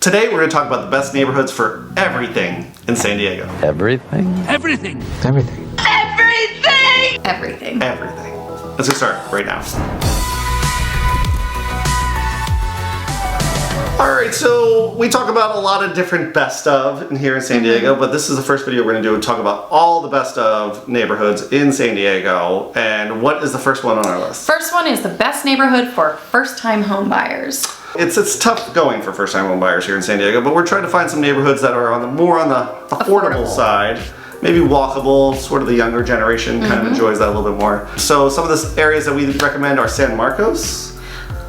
Today we're going to talk about the best neighborhoods for everything in San Diego. Everything? Everything. Everything. Everything! Everything. Everything. Let's get started right now. Alright, so we talk about a lot of different best of in here in San Diego, but this is the first video we're going to do and talk about all the best of neighborhoods in San Diego. And what is the first one on our list? First one is the best neighborhood for first-time home buyers. It's tough going for first-time home buyers here in San Diego, but we're trying to find some neighborhoods that are more on the affordable side. Maybe walkable, sort of the younger generation kind of enjoys that a little bit more. So some of the areas that we recommend are San Marcos.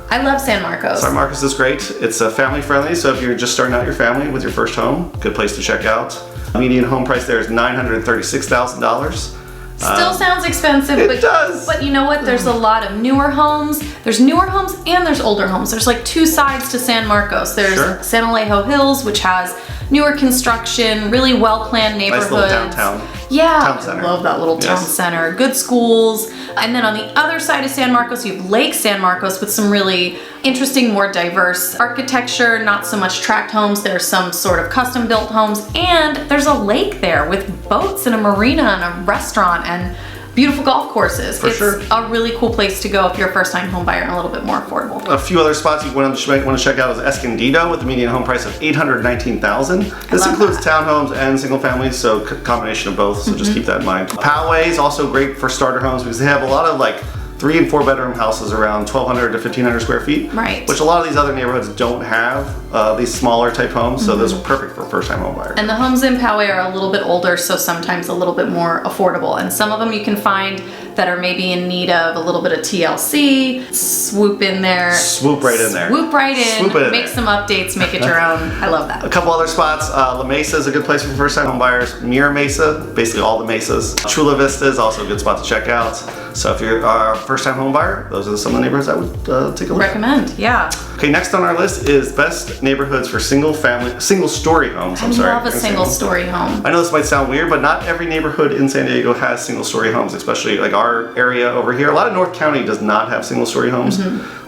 I love San Marcos. San Marcos is great. It's family friendly, so if you're just starting out your family with your first home, good place to check out. Median home price there is $936,000. Still sounds expensive, it does. But you know what? There's a lot of newer homes. There's newer homes and there's older homes. There's like two sides to San Marcos. There's San Alejo Hills, which has newer construction, really well-planned neighborhoods. Nice little downtown. Yeah, town center. I love that little town center. Good schools. And then on the other side of San Marcos, you have Lake San Marcos with some really interesting, more diverse architecture, not so much tract homes. There's some sort of custom built homes, and there's a lake there with boats and a marina and a restaurant and beautiful golf courses. It's a really cool place to go if you're a first-time home buyer and a little bit more affordable. A few other spots you want to check out is Escondido with the median home price of $819,000. This includes townhomes and single families, so combination of both, so just keep that in mind. Poway is also great for starter homes because they have a lot of like 3 and 4 bedroom houses around 1,200 to 1,500 square feet. Right. Which a lot of these other neighborhoods don't have, these smaller type homes, so those are perfect for first time home buyers. And the homes in Poway are a little bit older, so sometimes a little bit more affordable. And some of them you can find that are maybe in need of a little bit of TLC, swoop in there. Swoop right in there. Swoop right in, Swoop it in make there. some updates, make it your own. I love that. A couple other spots, La Mesa is a good place for first time home buyers. Mira Mesa, basically all the mesas. Chula Vista is also a good spot to check out. So if you're a first time home buyer, those are some of the neighborhoods I would take a look at. Recommend, yeah. Okay, next on our list is best neighborhoods for single story homes. I love a single story home. I know this might sound weird, but not every neighborhood in San Diego has single story homes, especially like our area over here. A lot of North County does not have single story homes.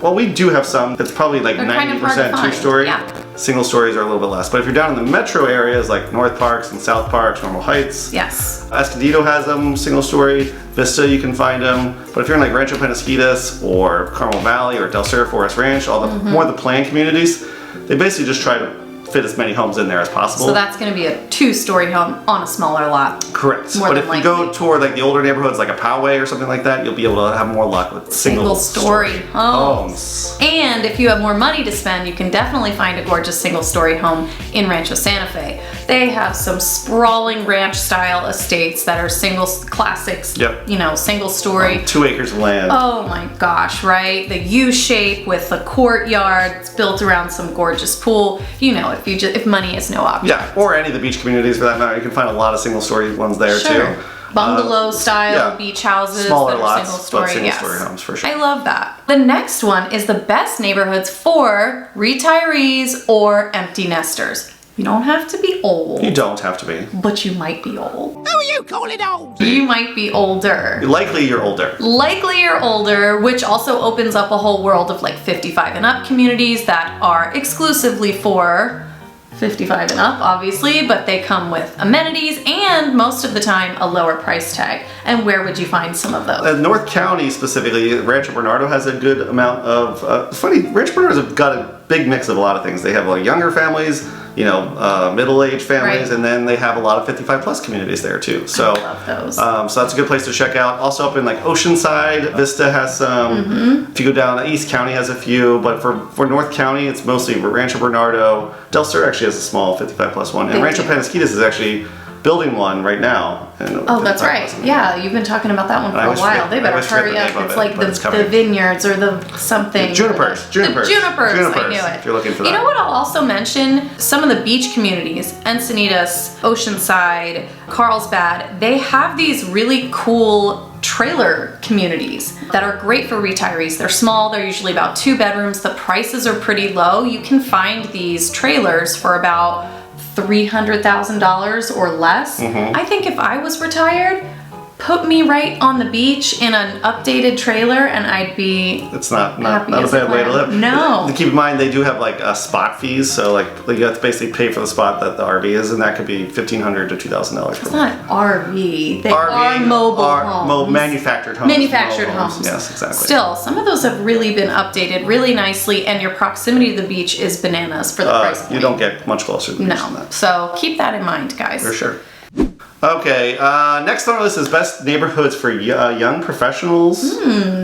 Well, we do have some. It's probably like 90% two story. Yeah. Single stories are a little bit less. But if you're down in the metro areas like North Parks and South Parks, Normal Heights. Yes. Escondido has them, single story. Vista, you can find them. But if you're in like Rancho Penasquitas or Carmel Valley or Del Cerro Forest Ranch, all the more the planned communities, they basically just try to fit as many homes in there as possible. So that's going to be a 2-story home on a smaller lot. Correct. But if you go toward like the older neighborhoods like a Poway or something like that, you'll be able to have more luck with single story homes. And if you have more money to spend, you can definitely find a gorgeous single story home in Rancho Santa Fe. They have some sprawling ranch style estates that are classics, you know, single story. 2 acres of land. Oh my gosh, right? The U shape with the courtyard. It's built around some gorgeous pool. You know, if money is no object. Yeah, or any of the beach communities for that matter. You can find a lot of single story ones there too. Bungalow style beach houses. Smaller that are lots, single story, but single story homes for sure. I love that. The next one is the best neighborhoods for retirees or empty nesters. You don't have to be old. You don't have to be. But you might be old. Who are you calling old? You might be older. Likely you're older. Likely you're older, which also opens up a whole world of like 55 and up communities that are exclusively for 55 and up, obviously, but they come with amenities and most of the time a lower price tag. And where would you find some of those? North County specifically, Rancho Bernardo has a good amount of, funny, Rancho Bernardo's got a big mix of a lot of things. They have like younger families, you know, middle-aged families, and then they have a lot of 55 plus communities there too. So, I love those. So that's a good place to check out. Also up in like Oceanside, Vista has some. If you go down, East County has a few, but for North County, it's mostly Rancho Bernardo. Del Cerro actually has a small 55 plus one, and Rancho Penasquitas is actually building one right now. Oh, that's right. Yeah, you've been talking about that one for a while. They better hurry up. It's like the vineyards or the something. Junipers. The junipers. I knew it. If you're looking for that. You know what I'll also mention? Some of the beach communities, Encinitas, Oceanside, Carlsbad, they have these really cool trailer communities that are great for retirees. They're small, they're usually about 2 bedrooms. The prices are pretty low. You can find these trailers for about $300,000 or less. I think if I was retired, put me right on the beach in an updated trailer and I'd be It's not a happy as bad a way to clam. live. No. Keep in mind, they do have like spot fees, so like you have to basically pay for the spot that the RV is, and that could be $1,500 to $2,000 It's not RV. They RV, are mobile homes. Manufactured homes. Manufactured Mobile homes. Yes, exactly. Still, some of those have really been updated really nicely, and your proximity to the beach is bananas for the price point. You don't get much closer to the beach than No. that. So keep that in mind, guys. For sure. Okay, next on our list is best neighborhoods for young professionals.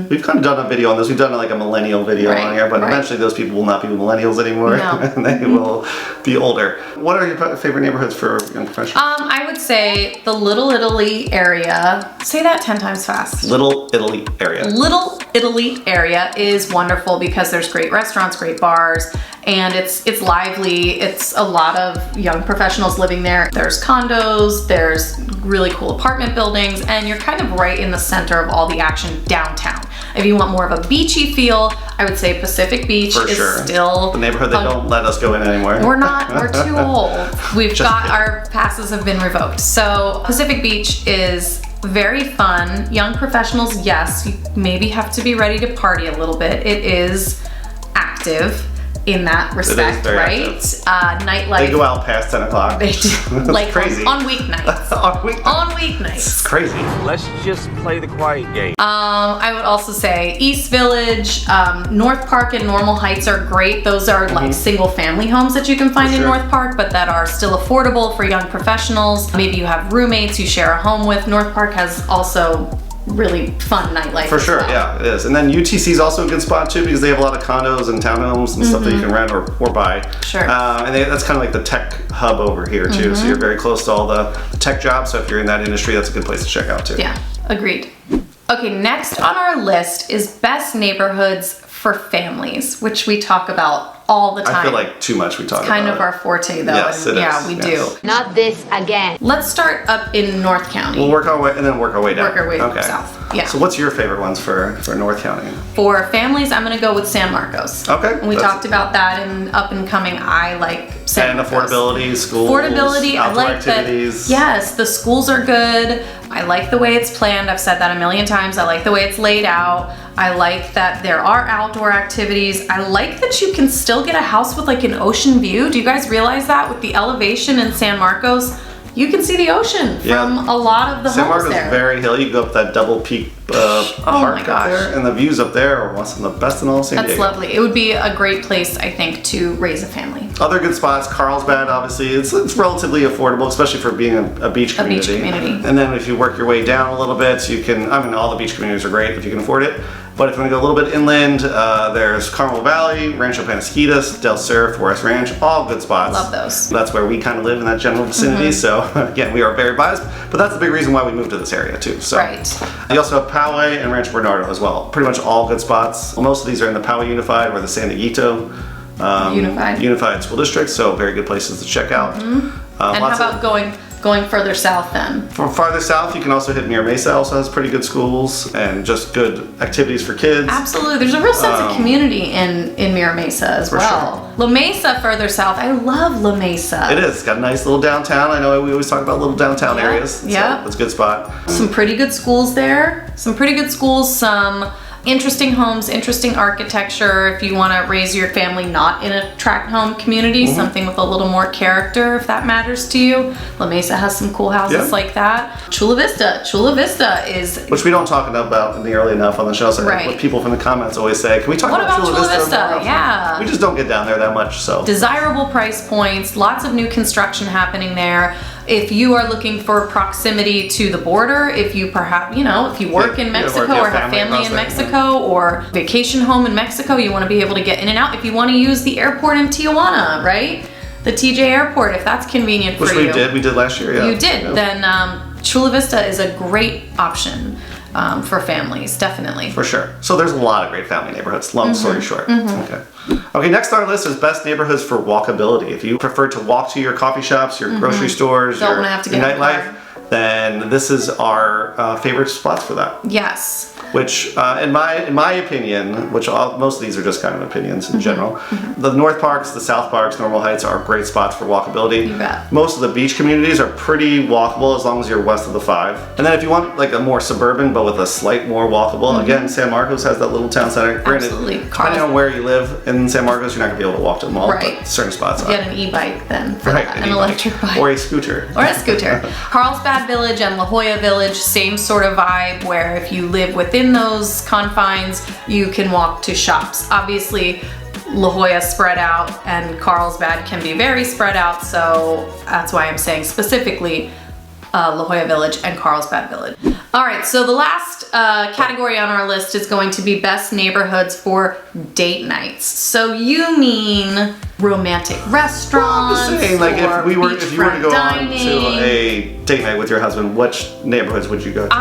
We've kind of done a video on this. We've done like a millennial video on here, but eventually those people will not be millennials anymore. No. And they will be older. What are your favorite neighborhoods for young professionals? I would say the Little Italy area. Say that 10 times fast. Little Italy area. Little Italy area is wonderful because there's great restaurants, great bars, and it's lively. It's a lot of young professionals living there. There's condos, there's really cool apartment buildings, and you're kind of right in the center of all the action downtown. If you want more of a beachy feel, I would say Pacific Beach For is sure. still The neighborhood they don't let us go in anymore. we're too old. We've Just got kidding. our passes have been revoked. So Pacific Beach is very fun. Young professionals, yes, you maybe have to be ready to party a little bit. It is active in that respect, very right? Nightlife. They go out past 10 o'clock. They do. That's Like crazy. on weeknights. On weeknights. On weeknights. Crazy. Let's just play the quiet game. I would also say East Village, North Park and Normal Heights are great. Those are like single family homes that you can find in sure. North Park, but that are still affordable for young professionals. Maybe you have roommates you share a home with. North Park has also really fun nightlife. For as sure, well. yeah, it is. And then UTC is also a good spot too because they have a lot of condos and townhomes and stuff that you can rent or buy. Sure. And that's kind of like the tech hub over here too. So you're very close to all the tech jobs. So if you're in that industry, that's a good place to check out too. Yeah, agreed. Okay, next on our list is best neighborhoods for families, which we talk about all the time. I feel like too much we talk about kind of it. our forte though. Yes, and it yeah, is, we yes. do. Not this again. Let's start up in North County. We'll work our way and then work our way down. Work our way okay. south. Yeah. So what's your favorite ones for North County? For families, I'm gonna go with San Marcos. Okay, And we that's- talked about that in up and coming. I like San And Marcos. affordability, schools, Affordability, I outdoor like activities. that. Yes, the schools are good. I like the way it's planned. I've said that a million times. I like the way it's laid out. I like that there are outdoor activities. I like that you can still get a house with like an ocean view. Do you guys realize that with the elevation in San Marcos? You can see the ocean Yeah. from a lot of the San homes Marcos there. is very hilly. You go up that double peak park my up gosh. there, and the views up there are some of the best in all of San That's Diego. lovely. It would be a great place, I think, to raise a family. Other good spots, Carlsbad, obviously, it's relatively affordable, especially for being a beach A beach community. community. And then if you work your way down a little bit, you can, I mean, all the beach communities are great if you can afford it. But if you want to go a little bit inland, there's Carmel Valley, Rancho Penasquitas, Del Sur, Forest Ranch, all good spots. Love those. That's where we kind of live in that general vicinity. So again, we are very biased, but that's the big reason why we moved to this area too. So Right. you also have Poway and Rancho Bernardo as well. Pretty much all good spots. Most of these are in the Poway Unified or the San Dieguito Unified School District. So very good places to check out. And how about going further south then? From farther south, you can also hit Mira Mesa. Also has pretty good schools and just good activities for kids. Absolutely. There's a real sense of community in Mira Mesa as well. La Mesa further south. I love La Mesa. It is. It's got a nice little downtown. I know we always talk about little downtown Yeah, areas. So yeah. it's a good spot. Some pretty good schools there. Some interesting homes, interesting architecture. If you want to raise your family not in a tract home community, something with a little more character, if that matters to you. La Mesa has some cool houses Yeah. like that. Chula Vista. Chula Vista is. Which we don't talk about nearly enough on the show. So Right. what people from the comments always say, can we talk What about about Chula Vista? more often?" Yeah. We just don't get down there that much. So Desirable price points, lots of new construction happening there. If you are looking for proximity to the border, if you perhaps, if you work in Yeah, Mexico or if you or have have family family in across there, Mexico or vacation home in Mexico, you want to be able to get in and out. If you want to use the airport in Tijuana, right? The TJ airport, if that's convenient which for you. we did last year. Yeah. You did. Yeah. Then Chula Vista is a great option for families, definitely. For sure. So there's a lot of great family neighborhoods. Long story short. Okay. Okay, next on our list is best neighborhoods for walkability. If you prefer to walk to your coffee shops, your grocery stores, Don't your wanna have to get in a nightlife, car. then this is our favorite spots for that. Yes. which in my opinion, most of these are just kind of opinions in general, the North Parks, the South Parks, Normal Heights are great spots for walkability. You bet. Most of the beach communities are pretty walkable as long as you're west of the 5. And then if you want like a more suburban but with a slight more walkable, again, San Marcos has that little town center. Absolutely. Granted, depending on where you live in San Marcos, you're not gonna be able to walk to the mall, Right. but certain spots are. Get an e-bike then for Right, that, an an e-bike. electric bike. Or a scooter. Or a scooter. Carlsbad Village and La Jolla Village, same sort of vibe where if you live within those confines, you can walk to shops. Obviously, La Jolla spread out and Carlsbad can be very spread out, so that's why I'm saying specifically La Jolla Village and Carlsbad Village. All right, so the last category on our list is going to be best neighborhoods for date nights. So you mean romantic restaurants? Well, I'm just saying, like, if you were to beachfront go dining. on to a date night with your husband, which neighborhoods would you go to?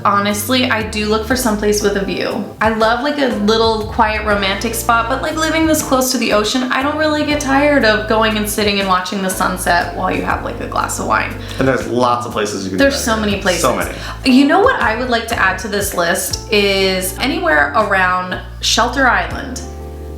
Honestly, I do look for someplace with a view. I love like a little quiet romantic spot, but like living this close to the ocean, I don't really get tired of going and sitting and watching the sunset while you have like a glass of wine. And there's lots of places you can There's do that. so many places. So many. You know what I would like to add to this list is anywhere around Shelter Island.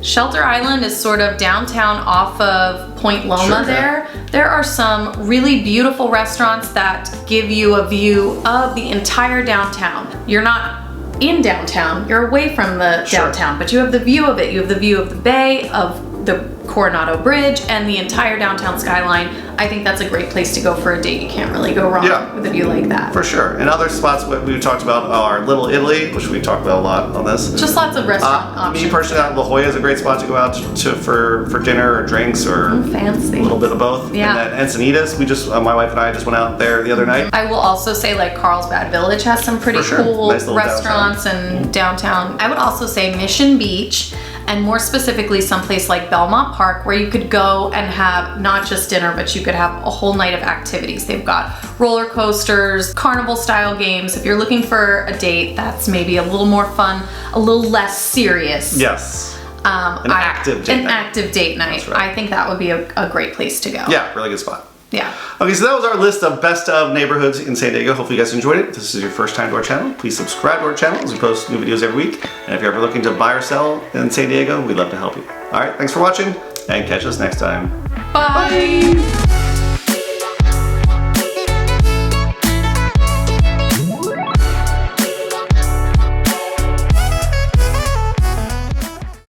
Shelter Island is sort of downtown off of Point Loma. Sure, there. There are some really beautiful restaurants that give you a view of the entire downtown. You're not in downtown, you're away from the Sure. downtown, but you have the view of it. You have the view of the bay, of the Coronado Bridge, and the entire downtown skyline. I think that's a great place to go for a date. You can't really go wrong Yeah. with a view like that. For sure. And other spots what we talked about are Little Italy, which we talked about a lot on this. Just lots of restaurant options. Me personally, La Jolla is a great spot to go out to for dinner or drinks or Fancy. a little bit of both. Yeah. And then Encinitas, my wife and I just went out there the other night. I will also say like Carlsbad Village has some pretty For sure. cool Nice little restaurants and downtown. I would also say Mission Beach, and more specifically someplace like Belmont Park where you could go and have not just dinner, but you could have a whole night of activities. They've got roller coasters, carnival style games. If you're looking for a date that's maybe a little more fun, a little less serious. Yes. An active date night. Active date night. That's right. I think that would be a great place to go. Yeah, really good spot. Yeah. Okay, so that was our list of best of neighborhoods in San Diego. Hopefully you guys enjoyed it. If this is your first time to our channel, please subscribe to our channel as we post new videos every week. And if you're ever looking to buy or sell in San Diego, we'd love to help you. All right, thanks for watching and catch us next time. Bye.